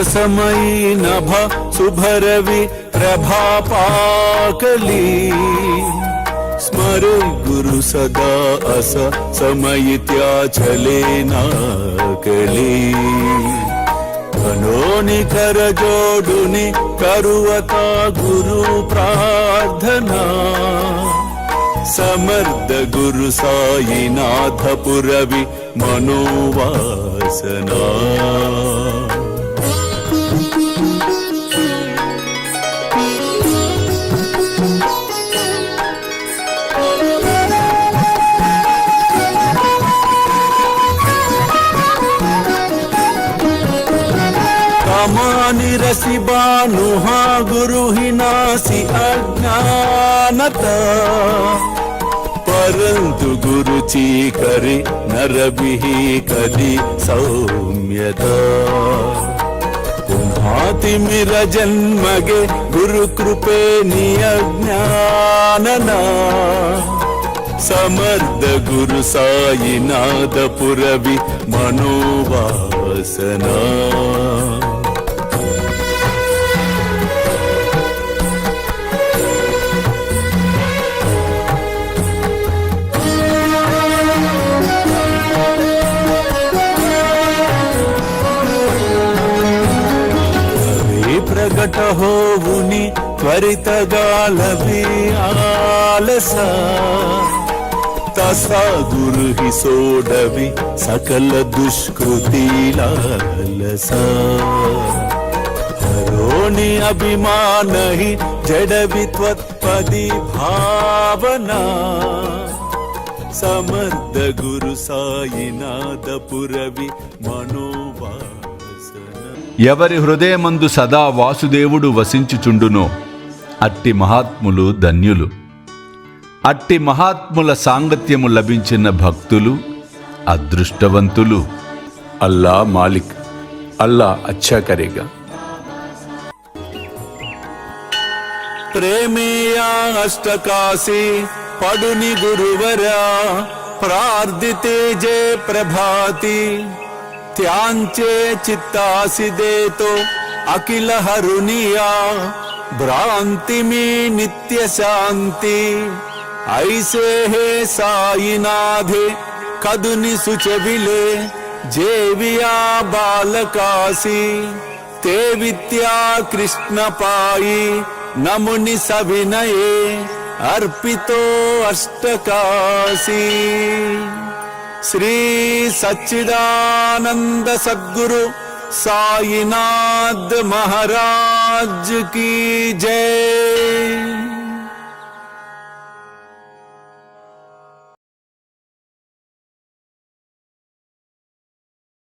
समयी नभ शुभरवि प्रभापाकली स्मरे गुरु सदा अस समयित्या चले नाकली कनोनि कर जोडुनि करुवता गुरु प्रार्थना समर्थ गुरु साईनाथ पुरवि मनोवासना रसी बानुहा गुरु ही नासी अज्ञानता परंतु गुरु ची करे नरबिही कदी सौम्यता पुन्हाति मिर जन्मगे गुरु कृपे नियज्ञानना समर्थ गुरु साईनाथ पुरवि मनोवासना प्रगट होवुनि त्वरित गालभि आलस तसा गुरु ही सोडवि सकल दुष्कृति लालस हरोनि अभिमान ही जडवि त्वत्पदि भावना समर्थ गुरु साईनाथ पुरवि मनोवा ఎవరి హృదయమందు సదా వాసుదేవుడు వసించుచుండునో అట్టి మహాత్ములు ధన్యులు. అట్టి మహాత్ముల సాంగత్యము లభించిన భక్తులు అదృష్టవంతులు. అల్లా మాలిక్, అల్లా అచ్చా కరేగా. ప్రేమేయా అష్టకాశి పడుని గురువరా ప్రార్థితే జయ ప్రభాతి त्यांचे चित्तासी देतो अखिल हरुनिया भ्रांति में नित्य शांति ऐसे हे साईनाथे कदुनि सुचविले जेविया बालकासी ते विद्या कृष्ण पाई नमुनि सविनये अर्पितो अष्टकाशी श्री सच्चिदानंद सद्गुरु साईनाथ महाराज की जय।